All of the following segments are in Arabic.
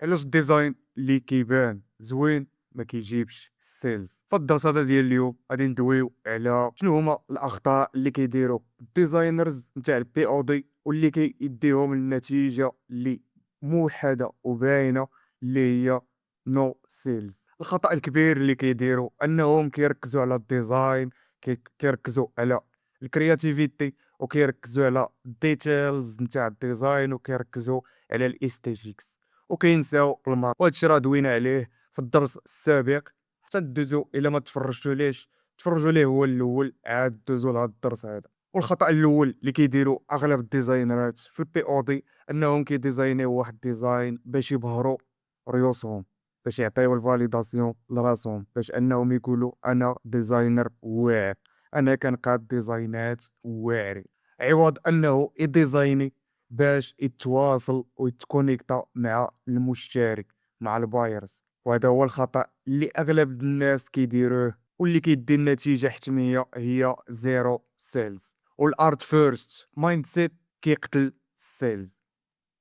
علاش الديزاين اللي كيبان زوين ما كيجيبش السيلز؟ فالدرس هذا ديال اليوم غادي ندويو على شنو هما الاخطاء اللي كيديروا الديزاينرز نتاع البي او دي واللي كيديهم للنتيجه اللي موحده وباينه اللي هي نو سيلز. الخطا الكبير اللي كيديروا انهم كيركزوا على الديزاين، كيركزوا على الكرياتيفيتي، وكيركزوا على الديتيلز نتاع الديزاين، وكيركزوا على الاستيتيكس، وكينساو الماط. وهادشي راه دوينا عليه في الدرس السابق، حتى دوزو الا ما تفرجتو ليش تفرجوا ليه هو الاول عاد دوزو لهاد الدرس هذا. والخطا الاول اللي كيديرو اغلب الديزاينرات في البي او دي انهم كيديزاينيو واحد الديزاين باش يبهروا ريوسهم، باش يعطيو الفاليداسيون لراسهم، باش انهم يقولوا انا ديزاينر واعر، انا كنقاد ديزاينات واعرين، عوض انه يديزايني باش يتواصل ويتكونيكتا مع المشتري، مع البايرز. وهذا هو الخطأ اللي اغلب الناس كيديروه واللي كيدي النتيجة حتمية هي زيرو سيلز. والارت فيرست مايند سيت كيقتل السيلز.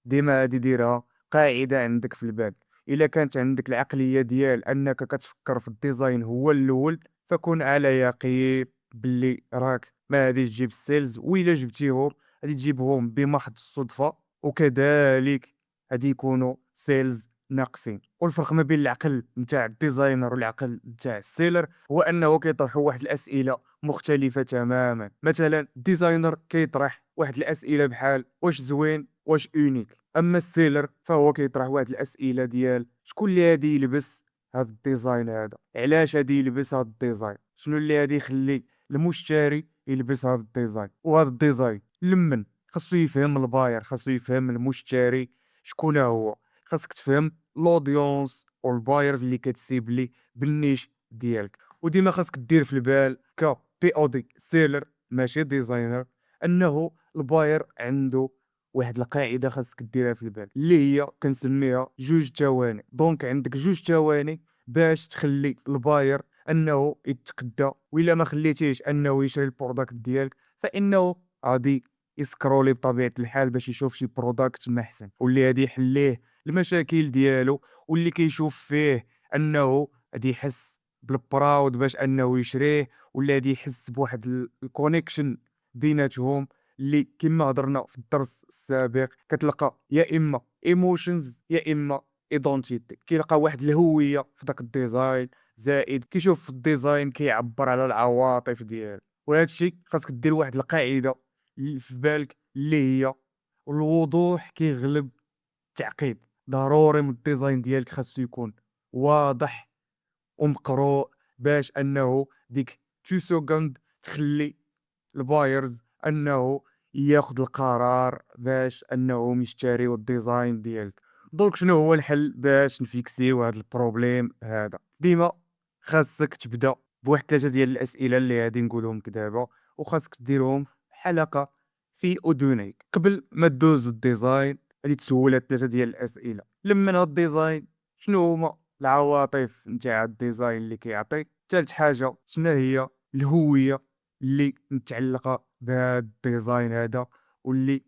ديما هادي ديرها قاعدة عندك في البال. إلا كانت عندك العقلية ديال أنك كتفكر في الديزاين هو الأول، فكن على يقين باللي راك ما غاديش تجيب السيلز، وإلا جبتيهم غادي تجيبهم بمحض الصدفة، وكذلك غادي يكونوا سيلز ناقصين. والفرق ما بين العقل نتاع الديزاينر والعقل نتاع السيلر هو أنه كيطرحوا واحد الأسئلة مختلفة تماما. مثلا الديزاينر كيطرح واحد الأسئلة بحال واش زوين، واش اونيك. اما السيلر فهو كيطرح واحد الاسئله ديال شكون اللي غادي يلبس هذا الديزاين هذا، علاش غادي يلبس هذا الديزاين، شنو اللي غادي يخلي المشتري يلبس هذا الديزاين. وهذا الديزاين لمن خاصو يفهم الباير، خاصو يفهم المشتري شكون هو، خاصك تفهم الاودينس والبايرز اللي كتسيبلي بالنيش ديالك. وديما خاصك دير في البال ك بي او دي سيلر ماشي ديزاينر انه الباير عنده واحد القاعده خاصك ديرها في البال اللي هي كنسميها جوج ثواني. دونك عندك جوج ثواني باش تخلي الباير انه يتقدى، وإلا ما خليتيش انه يشري البروداكت ديالك فانه غادي يسكرولي بطبيعه الحال باش يشوف شي بروداكت محسن واللي غادي يحليه المشاكل ديالو، واللي كيشوف فيه انه غادي يحس بالبراود باش انه يشريه، ولا غادي يحس بواحد الكونيكشن بيناتهم اللي كما هضرنا في الدرس السابق كتلقى يا اما ايموشنز يا اما ايدونتيتي. كيلقى واحد الهويه في داك الديزاين، زائد كيشوف في الديزاين كيعبر على العواطف ديالو. وهذا الشيء خاصك دير واحد القاعده اللي في بالك اللي هي الوضوح كيغلب التعقيد. ضروري من الديزاين ديالك خاصو يكون واضح ومقروء باش انه ديك 2 سكند تخلي البايرز انه ياخذ القرار باش انهم يشتريو الديزاين ديالك. دونك شنو هو الحل باش نفيكسيو هذا البروبليم هذا؟ ديما خاصك تبدا بواحد 3 ديال الاسئله اللي غادي نقولهم لك دابا، وخاصك ديرهم حلقه في اذنيك قبل ما تدوز الديزاين. غادي تسول هاد 3 ديال الاسئله. لمن هاد الديزاين شنو هما العواطف نتاع الديزاين اللي كيعطي. ثالث حاجه شنو هي الهويه اللي متعلقه بهاد الديزاين هذا، واللي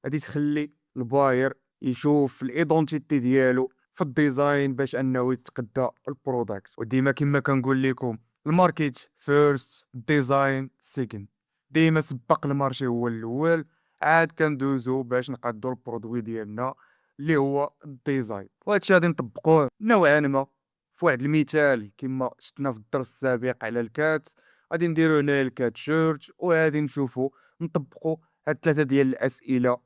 غادي تخلي الباير يشوف الايدونتيتي ديالو في الديزاين باش انه يتقدى البروداكت. وديما كما كنقول لكم الماركت فيرست ديزاين سيكند. ديما سبق المارشي هو الاول، عاد كندوزو باش نقادو البرودوي ديالنا اللي هو الديزاين. وهادشي غادي نطبقوه نوعا ما في واحد المثال كما شفنا في الدرس السابق على الكات. غادي نديرو هنا الكات شيرت، وغادي نشوفو نطبقو هاد 3 ديال الاسئله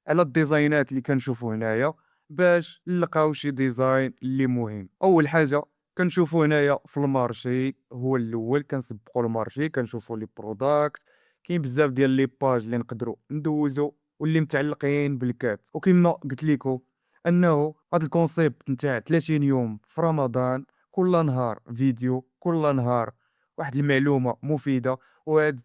على الديزاينات اللي كنشوفو هنايا باش نلقاو شي ديزاين اللي مهم. اول حاجه كنشوفو هنايا في المارشي هو الاول، كنسبقو المارشي كنشوفو لي بروداكت. كاين بزاف ديال لي باج اللي نقدروا ندوزو واللي متعلقين بالكات. وكما قلت لكم انه هذا الكونسيبت نتاع 30 يوم في رمضان، كل نهار فيديو، كل نهار واحد المعلومه مفيده. وهاد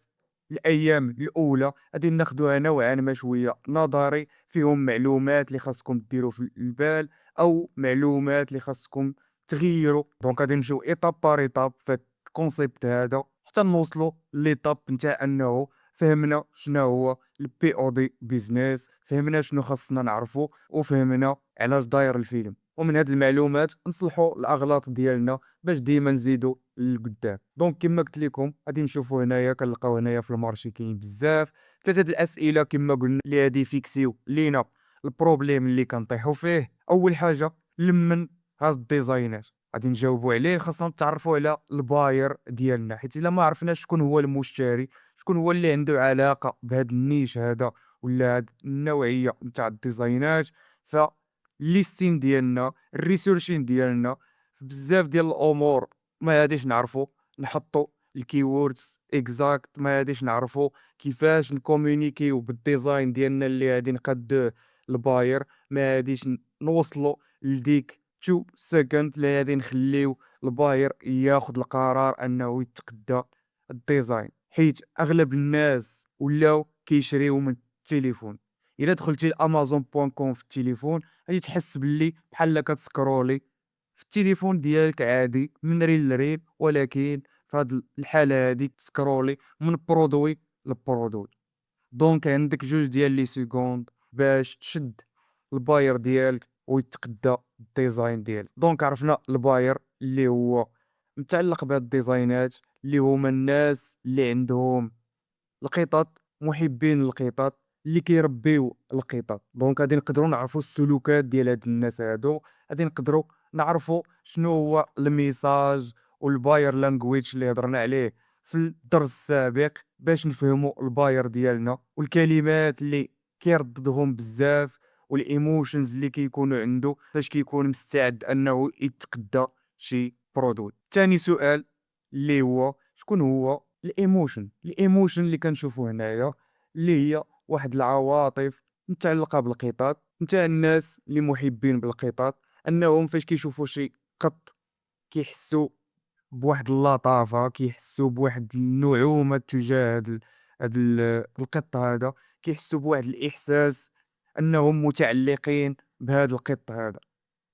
الايام الاولى غادي ناخذوها نوعا ما شويه نظري، فيهم معلومات اللي خاصكم ديروا في البال او معلومات اللي خاصكم تغيروا. دونك غادي نمشيو ايطاب بار ايطاب في الكونسيبت هذا حتى نوصلوا ليطاب نتاع انه فهمنا شنو هو البي او دي بيزنس، فهمنا شنو خاصنا نعرفو، وفهمنا علاش داير الفيلم. ومن هاد المعلومات نصلحوا الاغلاط ديالنا باش ديما نزيدوا للقدام. دونك كما قلت لكم غادي نشوفوا هنايا، كنلقاو هنايا في المارشي كاين بزاف ثلاثه الاسئله كما قلنا اللي غادي يفيكسيو لينا البروبليم اللي كنطيحوا فيه. اول حاجه لمن هاد الديزاينات غادي نجاوبوا عليه، خاصنا نتعرفوا على الباير ديالنا، حيت الا ما عرفناش شكون هو المشتري، شكون هو اللي عنده علاقه بهذا النيش هذا ولا هاد النوعيه نتاع الديزاينات، ف الليستين ديالنا الريسيرشين ديالنا في بزاف ديال الامور ما غاديش نعرفوا نحطوا الكيوردز اكزاكت، ما غاديش نعرفوا كيفاش نكومونيكيو بالديزاين ديالنا اللي غادي نقادوه الباير، ما غاديش نوصلوا لديك 2 سكند اللي غادي نخليو الباير ياخذ القرار انه يتقدى الديزاين. حيت اغلب الناس ولاو كيشريو من التليفون. الا دخلتي لامازون.com في التليفون غادي تحس باللي بحال كتسكرولي في التليفون ديالك عادي من ريل لريل، ولكن في هاد الحالة هادي تسكرولي من برودوي لبرودوي. دونك عندك جوج ديال لي سيكوند باش تشد الباير ديالك ويتقدى الديزاين ديالك. دونك عرفنا الباير اللي هو متعلق بهاد الديزاينات، اللي هما الناس اللي عندهم القطط، محبين القطط اللي كيربيو القطط. دونك غادي نقدروا نعرفوا السلوكات ديال هاد الناس هادو، غادي نقدروا نعرفوا شنو هو الميساج والباير لانجويج اللي هضرنا عليه في الدرس السابق باش نفهموا الباير ديالنا والكلمات اللي كيرددهم بزاف والايموشنز اللي كيكونوا عنده فاش كيكون مستعد انه يتقدى شي برودوي. ثاني سؤال اللي هو شكون هو الايموشن اللي كنشوفو هنايا، اللي هي واحد العواطف متعلقه بالقطط نتاع الناس اللي محبين بالقطط، انهم فاش كيشوفوا شي قط كيحسوا بواحد اللطافه، كيحسوا بواحد النعومه تجاه القط هذا، كيحسوا بواحد الاحساس انهم متعلقين بهذا القط هذا.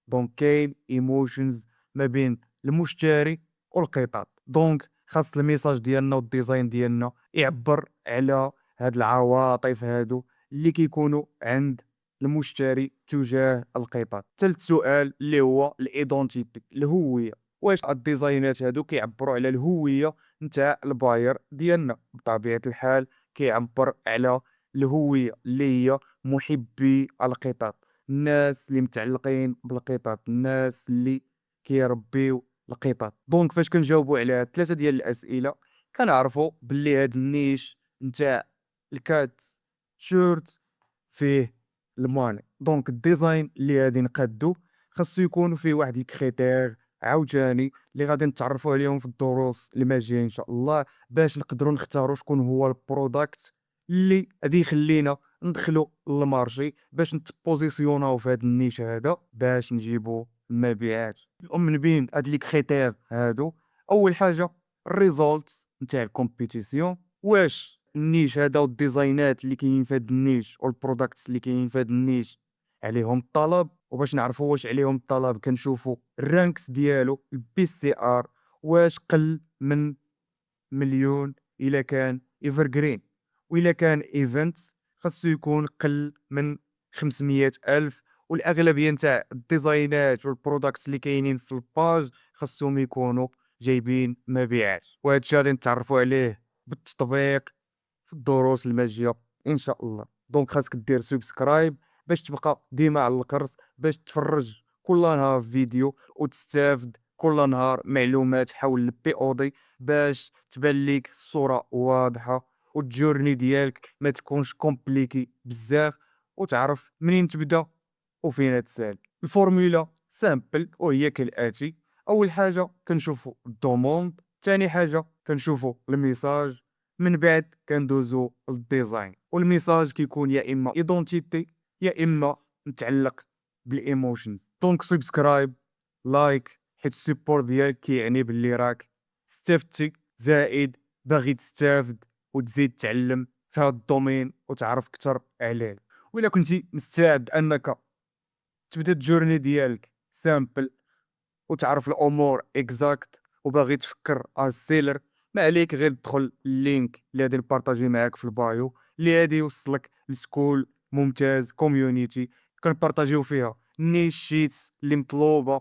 دونك كاين ايموشنز ما بين المشتري والقطط. دونك خاص الميساج ديالنا والديزاين ديالنا يعبر على هاد العواطف هادو اللي كيكونوا عند المشتري تجاه القطط. ثالث سؤال اللي هو الايدونتيتي، الهوية. واش الديزاينات هادو كيعبروا على الهوية نتاع الباير ديالنا؟ بطبيعة الحال كيعبر على الهوية اللي هي محبي القطط، الناس اللي متعلقين بالقطط، الناس اللي كيربيو القطط. دونك فاش كنجاوبوا على هاد ثلاثه ديال الاسئله كنعرفوا باللي هاد النيش نتاع الكات شورت فيه الماني. دونك الديزاين اللي غادي نقادو خاصو يكون فيه واحد الكريتير عاوتاني اللي غادي نتعرفوا عليهم في الدروس اللي ماجيه ان شاء الله، باش نقدروا نختاروا شكون هو البروداكت اللي غادي يخلينا ندخلوا للمارشي باش نتبوزيسيوناو في هذا النيش هذا باش نجيبوا المبيعات. ومن بين هاد لي كريتير هادو اول حاجه الريزولت نتاع الكومبيتيسيون، واش النيش هذا والديزاينات اللي كاينين في هاد النيش والبروداكتس اللي كاينين في هاد النيش عليهم الطلب. وباش نعرفوا واش عليهم الطلب كنشوفوا الرانكس ديالو البي سي ار، واش قل من مليون الا كان ايفرغرين، وإلا كان ايفنت خاصو يكون قل من 500 ألف. والأغلبية نتاع الديزاينات والبرودكتس اللي كاينين في الباج خاصهم يكونوا جايبين مبيعات. وهذا الشيء غادي نتعرفوا عليه بالتطبيق في الدروس الماجية إن شاء الله. دونك خاصك دير سبسكرايب باش تبقى ديما على القرص، باش تفرج كل نهار فيديو وتستافد كل نهار معلومات حول البي او دي، باش تبان ليك الصورة واضحة والجورني ديالك ما تكونش كومبليكي بزاف، وتعرف منين تبدا وفين تسال. الفورمولا سامبل وهي كالآتي: أول حاجة كنشوفو الدوموند، تاني حاجة كنشوفو الميساج، من بعد كندوزو للديزاين. والميساج كيكون يا إما ايدونتيتي يا إما متعلق بالايموشنز. دونك سبسكرايب لايك حيت السيبور ديالك كيعني باللي راك استفدتي، زائد باغي تستافد وتزيد تعلم في هذا الدومين وتعرف اكثر عليه. وإلا كنتي مستعد انك تبدا الجورني ديالك سامبل وتعرف الامور اكزاكت وباغي تفكر از سيلر، ما عليك غير تدخل اللينك اللي غادي نبارطاجي معاك في البايو اللي غادي يوصلك لسكول ممتاز كوميونيتي كنبارطاجيو فيها النيشيت اللي مطلوبة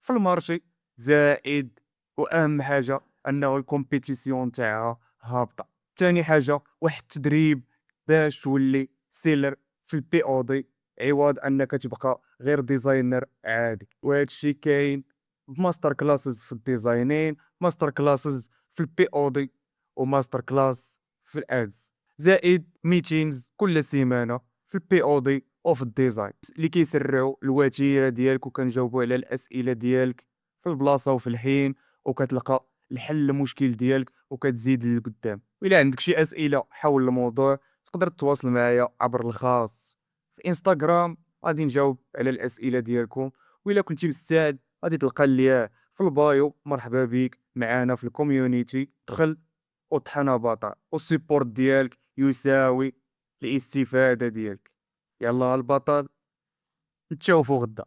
في المارشي، زائد وأهم حاجة أنه الكومبيتيسيون تاعها هابطة. تاني حاجة واحد التدريب باش تولي سيلر في البي او دي، عوض انك تبقى غير ديزاينر عادي. وهذا الشيء كاين ماستر كلاسز في الديزاينين، ماستر كلاسز في البي او دي، وماستر كلاس في الادز، زائد ميتينز كل سيمانه في البي او دي وفي الديزاين اللي كيسرعوا الوتيره ديالك، وكنجاوبوا على الاسئله ديالك في البلاصه وفي الحين، وكتلقى الحل للمشكل ديالك وكتزيد للقدام. وإلا عندك شي اسئله حول الموضوع تقدر تتواصل معايا عبر الخاص في انستغرام، غادي نجاوب على الاسئله ديالكم. وإلا كنتي مستعد غادي تلقى ليا في البايو مرحبا بك معانا في الكوميونيتي، دخل وطحنا بطل، والسيبورت ديالك يساوي الاستفاده ديالك. يلا البطل، نتشوفوا غدا.